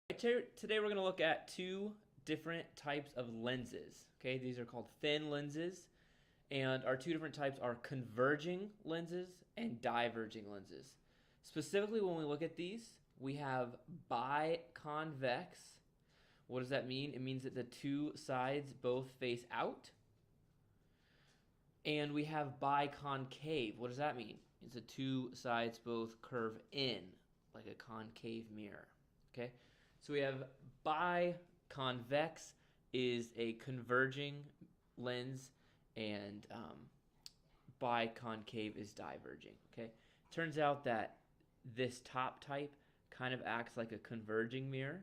Today we're going to look at two different types of lenses. Okay, these are called thin lenses, and our two different types are converging lenses and diverging lenses. Specifically, when we look at these, we have biconvex. What does that mean? It means that the two sides both face out. And we have biconcave. What does that mean? It's the two sides both curve in, like a concave mirror. Okay, so we have biconvex is a converging lens, and biconcave is diverging. Okay, turns out that this top type kind of acts like a converging mirror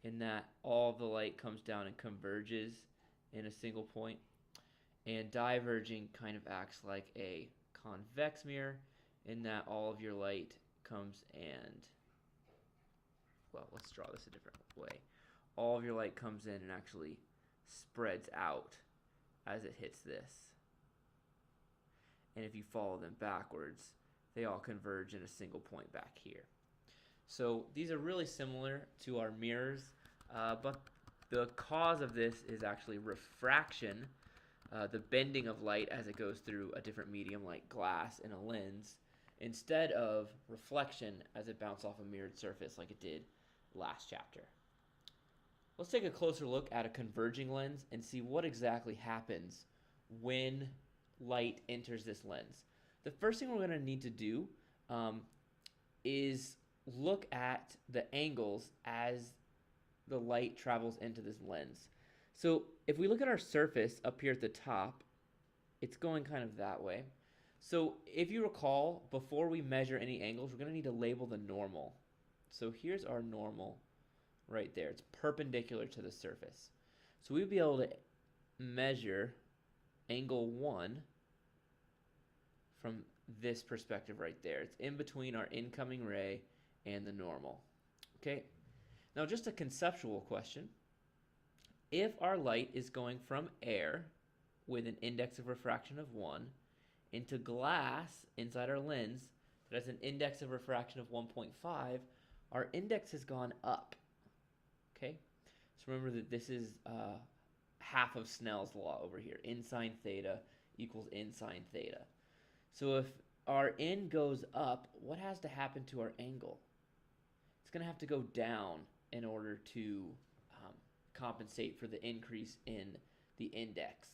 in that all the light comes down and converges in a single point, and diverging kind of acts like a convex mirror in that all of your light comes and, well, let's draw this a different way. All of your light comes in and actually spreads out as it hits this. And if you follow them backwards, they all converge in a single point back here. So these are really similar to our mirrors, but the cause of this is actually refraction, the bending of light as it goes through a different medium like glass in a lens, instead of reflection as it bounced off a mirrored surface like it did last chapter. Let's take a closer look at a converging lens and see what exactly happens when light enters this lens. The first thing we're going to need to do is look at the angles as the light travels into this lens. So if we look at our surface up here at the top, it's going kind of that way. So if you recall, before we measure any angles, we're going to need to label the normal. So here's our normal right there. It's perpendicular to the surface. So we'd be able to measure angle 1 from this perspective right there. It's in between our incoming ray and the normal. Okay, now just a conceptual question. If our light is going from air with an index of refraction of 1 into glass inside our lens that has an index of refraction of 1.5, our index has gone up. Okay, so remember that this is half of Snell's law over here. N sine theta equals N sine theta. So if our N goes up, what has to happen to our angle? It's going to have to go down in order to compensate for the increase in the index.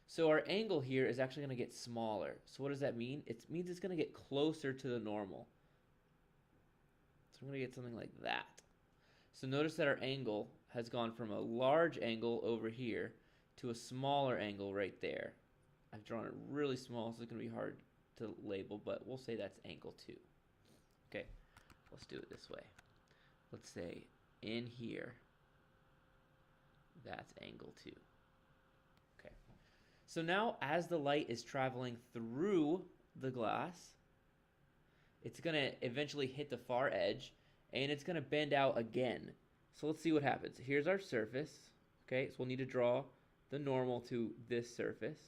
So our angle here is actually going to get smaller. So what does that mean? It means it's going to get closer to the normal. So I'm going to get something like that. So notice that our angle has gone from a large angle over here to a smaller angle right there. I've drawn it really small, so it's going to be hard to label, but we'll say that's angle 2. Okay, let's do it this way. Let's say in here, that's angle 2. Okay, so now as the light is traveling through the glass, it's going to eventually hit the far edge, and it's going to bend out again. So let's see what happens. Here's our surface. Okay, so we'll need to draw the normal to this surface,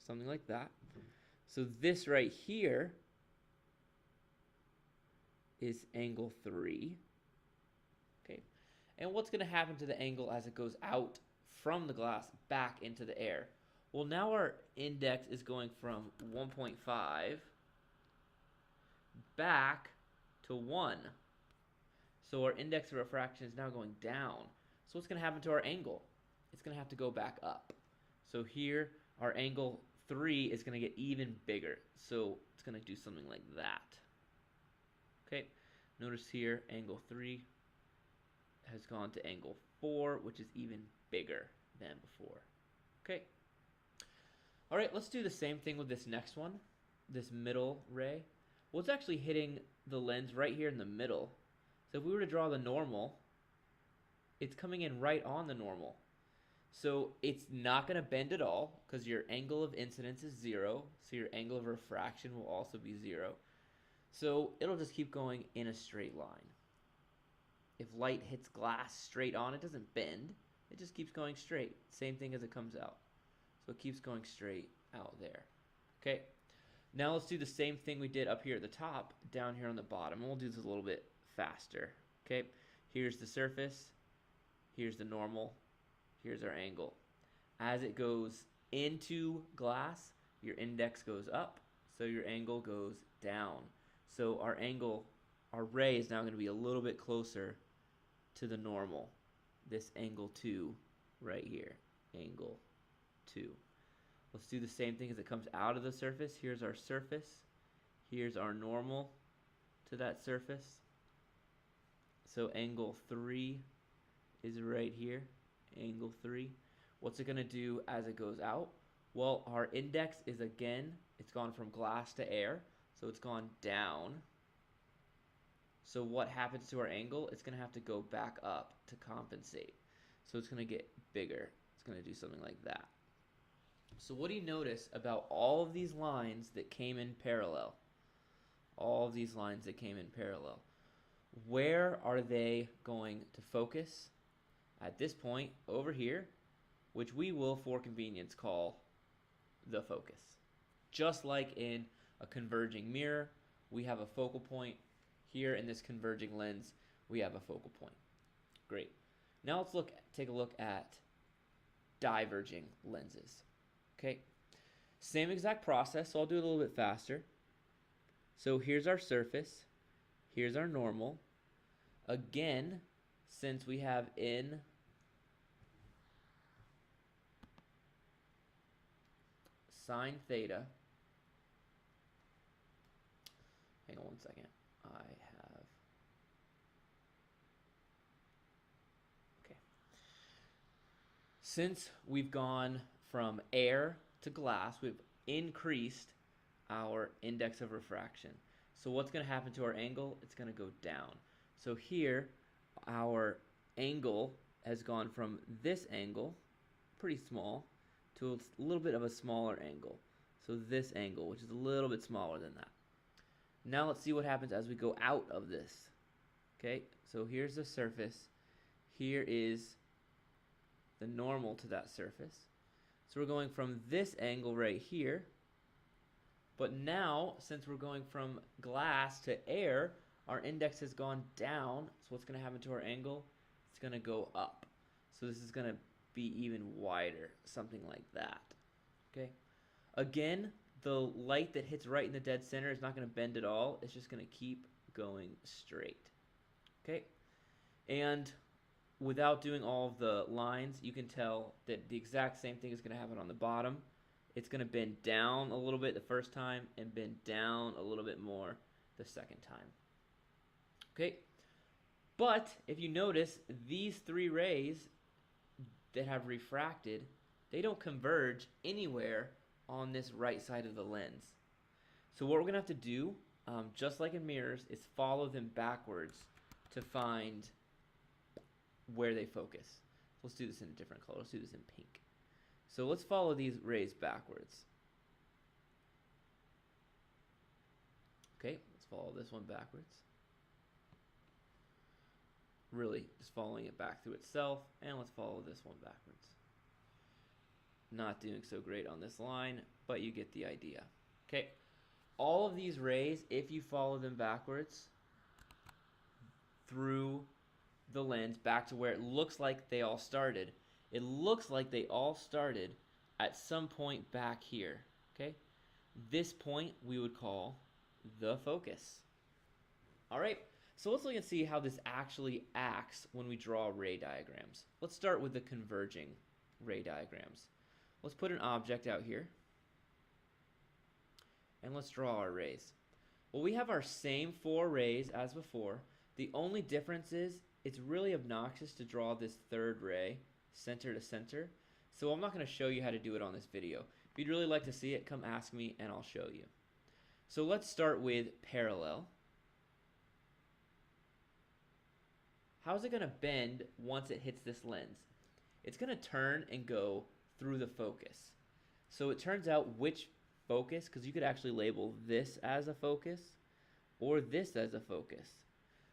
something like that. So this right here is angle 3. Okay, and what's going to happen to the angle as it goes out from the glass back into the air? Well, now our index is going from 1.5 back to 1. So our index of refraction is now going down. So what's going to happen to our angle? It's going to have to go back up. So here, our angle 3 is going to get even bigger. So it's going to do something like that. Okay, notice here, angle 3 has gone to angle 4, which is even bigger than before. Okay. All right, let's do the same thing with this next one, this middle ray. Well, it's actually hitting the lens right here in the middle. So if we were to draw the normal, it's coming in right on the normal. So it's not going to bend at all because your angle of incidence is 0. So your angle of refraction will also be 0. So it'll just keep going in a straight line. If light hits glass straight on, it doesn't bend. It just keeps going straight. Same thing as it comes out. So it keeps going straight out there. Okay. Now let's do the same thing we did up here at the top, down here on the bottom. And we'll do this a little bit faster. Okay. Here's the surface, here's the normal, here's our angle. As it goes into glass, your index goes up, so your angle goes down. So our angle, our ray is now going to be a little bit closer to the normal. This angle 2 right here, angle 2. Let's do the same thing as it comes out of the surface. Here's our surface. Here's our normal to that surface. So angle 3 is right here, angle 3. What's it going to do as it goes out? Well, our index is, again, it's gone from glass to air, so it's gone down. So what happens to our angle? It's going to have to go back up to compensate. So it's going to get bigger. It's going to do something like that. So what do you notice about all of these lines that came in parallel? All of these lines that came in parallel. Where are they going to focus? At this point over here, which we will, for convenience, call the focus. Just like in a converging mirror, we have a focal point. Here in this converging lens, we have a focal point. Great. Now let's take a look at diverging lenses. Okay, same exact process, so I'll do it a little bit faster. So here's our surface, here's our normal. Again, since we have in sine theta, hang on one second, since we've gone from air to glass, we've increased our index of refraction. So what's going to happen to our angle? It's going to go down. So here, our angle has gone from this angle, pretty small, to a little bit of a smaller angle. So this angle, which is a little bit smaller than that. Now let's see what happens as we go out of this. Okay, so here's the surface. Here is the normal to that surface. So we're going from this angle right here. But now, since we're going from glass to air, our index has gone down. So what's going to happen to our angle? It's going to go up. So this is going to be even wider, something like that. Okay. Again, the light that hits right in the dead center is not going to bend at all. It's just going to keep going straight. Okay. And without doing all of the lines, you can tell that the exact same thing is going to happen on the bottom. It's going to bend down a little bit the first time and bend down a little bit more the second time. Okay, but if you notice, these three rays that have refracted, they don't converge anywhere on this right side of the lens. So what we're going to have to do, just like in mirrors, is follow them backwards to find where they focus. So let's do this in a different color. Let's do this in pink. So let's follow these rays backwards. Okay, let's follow this one backwards. Really, just following it back through itself. And let's follow this one backwards. Not doing so great on this line, but you get the idea. Okay, all of these rays, if you follow them backwards through the lens back to where it looks like they all started, it looks like they all started at some point back here. Okay, this point we would call the focus. All right, so let's look and see how this actually acts when we draw ray diagrams. Let's start with the converging ray diagrams. Let's put an object out here and let's draw our rays. Well, we have our same four rays as before. The only difference is it's really obnoxious to draw this third ray center to center, so I'm not going to show you how to do it on this video. If you'd really like to see it, come ask me and I'll show you. So let's start with parallel. How's it going to bend once it hits this lens? It's going to turn and go through the focus. So it turns out which focus, because you could actually label this as a focus or this as a focus.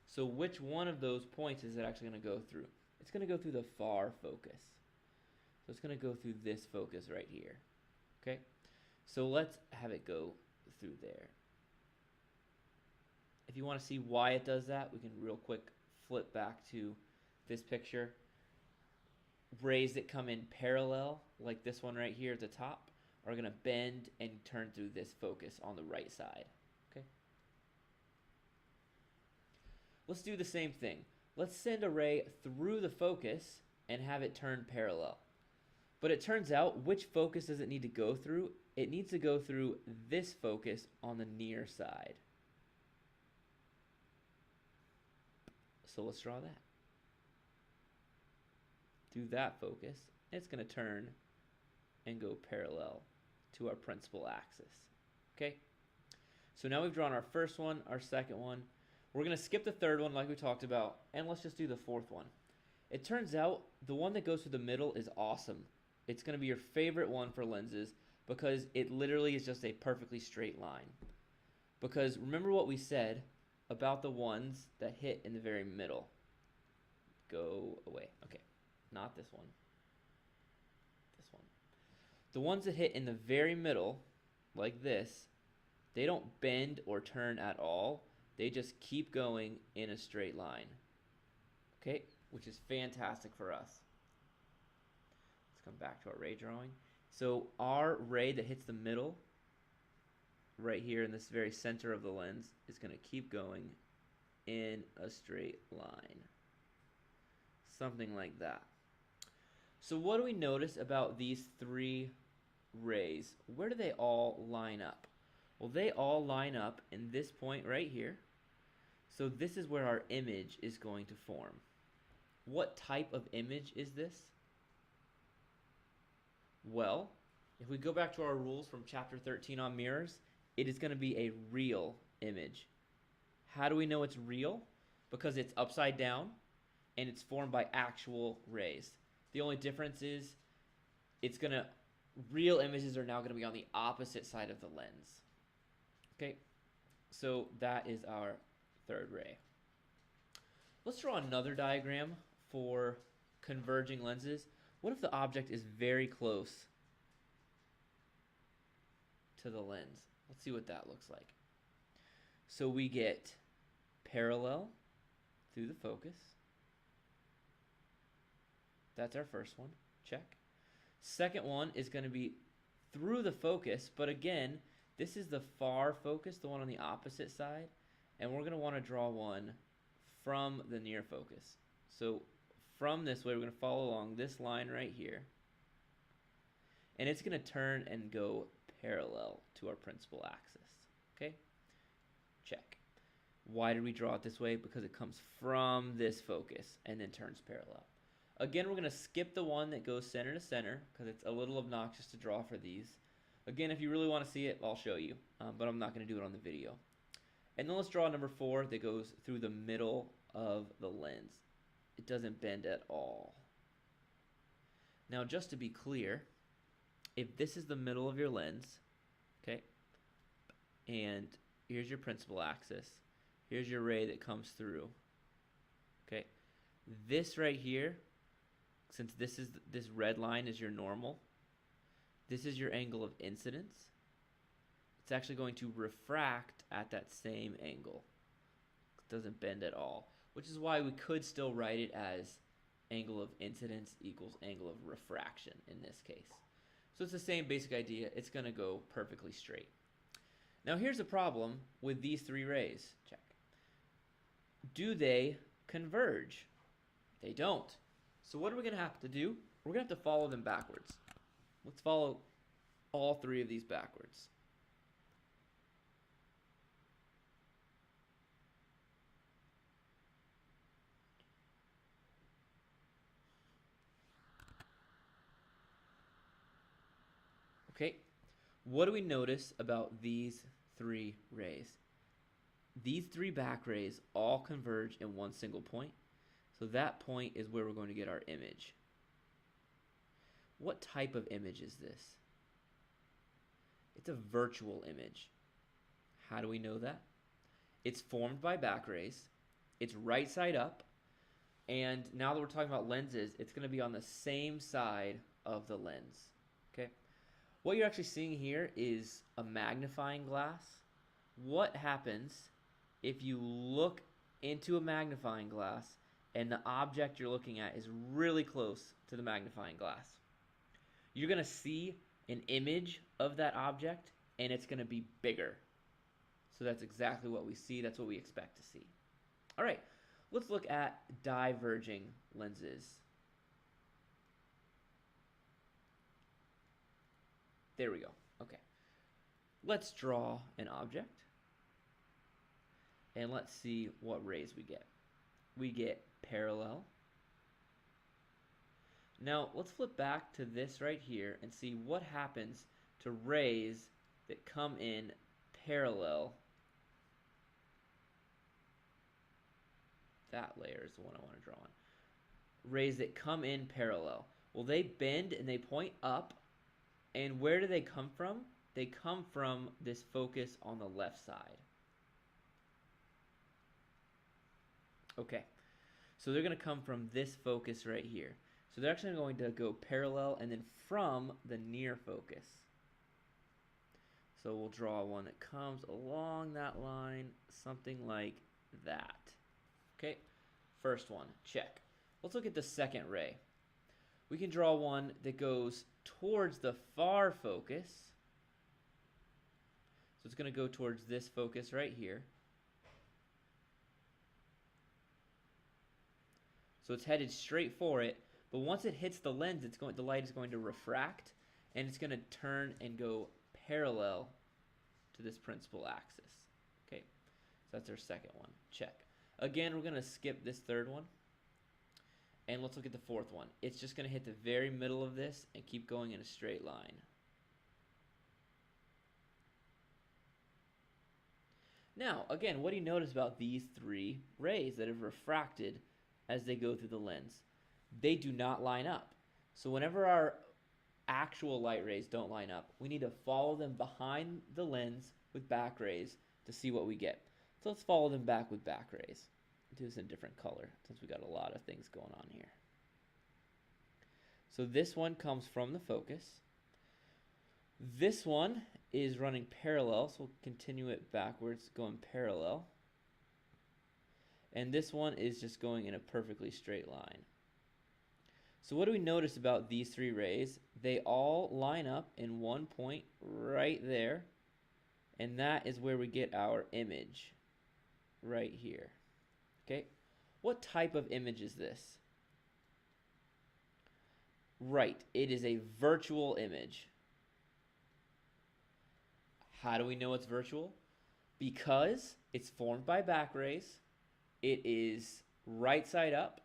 So which one of those points is it actually going to go through? It's going to go through the far focus. So it's going to go through this focus right here. Okay? So let's have it go through there. If you want to see why it does that, we can real quick flip back to this picture. Rays that come in parallel, like this one right here at the top, are going to bend and turn through this focus on the right side. Okay. Let's do the same thing. Let's send a ray through the focus and have it turn parallel. But it turns out, which focus does it need to go through? It needs to go through this focus on the near side. So let's draw that. Do that focus. It's going to turn and go parallel to our principal axis. Okay? So now we've drawn our first one, our second one. We're going to skip the third one like we talked about, and let's just do the fourth one. It turns out the one that goes through the middle is awesome. It's going to be your favorite one for lenses because it literally is just a perfectly straight line. Because remember what we said about the ones that hit in the very middle. Go away. Okay, not this one. This one. The ones that hit in the very middle, like this, they don't bend or turn at all. They just keep going in a straight line. Okay, which is fantastic for us. Let's come back to our ray drawing. So our ray that hits the middle, right here in this very center of the lens, is going to keep going in a straight line. Something like that. So what do we notice about these three rays? Where do they all line up? Well, they all line up in this point right here. So this is where our image is going to form. What type of image is this? Well, if we go back to our rules from chapter 13 on mirrors, it is going to be a real image. How do we know it's real? Because it's upside down and it's formed by actual rays. The only difference is real images are now going to be on the opposite side of the lens. Okay, so that is our third ray. Let's draw another diagram for converging lenses. What if the object is very close to the lens? Let's see what that looks like. So we get parallel through the focus. That's our first one. Check. Second one is going to be through the focus, but again, this is the far focus, the one on the opposite side, and we're going to want to draw one from the near focus. So from this way, we're going to follow along this line right here, and it's going to turn and go parallel to our principal axis. Okay? Check. Why did we draw it this way? Because it comes from this focus and then turns parallel. Again, we're going to skip the one that goes center to center because it's a little obnoxious to draw for these. Again, if you really want to see it, I'll show you, but I'm not going to do it on the video. And then let's draw number 4 that goes through the middle of the lens. It doesn't bend at all. Now, just to be clear, if this is the middle of your lens, okay, and here's your principal axis, here's your ray that comes through, okay, this right here, since this red line is your normal, this is your angle of incidence. It's actually going to refract at that same angle. It doesn't bend at all, which is why we could still write it as angle of incidence equals angle of refraction in this case. So it's the same basic idea. It's going to go perfectly straight. Now here's a problem with these three rays. Check. Do they converge? They don't. So what are we going to have to do? We're going to have to follow them backwards. Let's follow all three of these backwards. Okay, what do we notice about these three rays? These three back rays all converge in one single point. So that point is where we're going to get our image. What type of image is this? It's a virtual image. How do we know that? It's formed by back rays. It's right side up. And now that we're talking about lenses, it's going to be on the same side of the lens. Okay? What you're actually seeing here is a magnifying glass. What happens if you look into a magnifying glass, and the object you're looking at is really close to the magnifying glass. You're going to see an image of that object, and it's going to be bigger. So that's exactly what we see. That's what we expect to see. All right, let's look at diverging lenses. There we go. Okay. Let's draw an object. And let's see what rays we get. We get parallel. Now, let's flip back to this right here and see what happens to rays that come in parallel. That layer is the one I want to draw on. Rays that come in parallel. Well, they bend and they point up. And where do they come from? They come from this focus on the left side. Okay, so they're going to come from this focus right here. So they're actually going to go parallel and then from the near focus. So we'll draw one that comes along that line, something like that. Okay, first one, check. Let's look at the second ray. We can draw one that goes towards the far focus. So it's going to go towards this focus right here. So it's headed straight for it, but once it hits the lens, the light is going to refract, and it's going to turn and go parallel to this principal axis. Okay, so that's our second one. Check. Again, we're going to skip this third one, and let's look at the fourth one. It's just going to hit the very middle of this and keep going in a straight line. Now, again, what do you notice about these three rays that have refracted as they go through the lens? They do not line up. So whenever our actual light rays don't line up, we need to follow them behind the lens with back rays to see what we get. So let's follow them back with back rays. Do this in a different color since we got a lot of things going on here. So this one comes from the focus. This one is running parallel, so we'll continue it backwards, going parallel. And this one is just going in a perfectly straight line. So what do we notice about these three rays? They all line up in one point right there, and that is where we get our image right here. Okay, what type of image is this? Right, it is a virtual image. How do we know it's virtual? Because it's formed by back rays. It is right side up,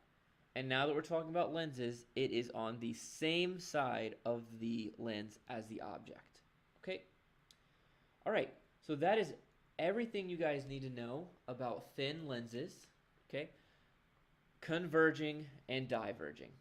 and now that we're talking about lenses, it is on the same side of the lens as the object. Okay? All right, so that is everything you guys need to know about thin lenses, okay? Converging and diverging.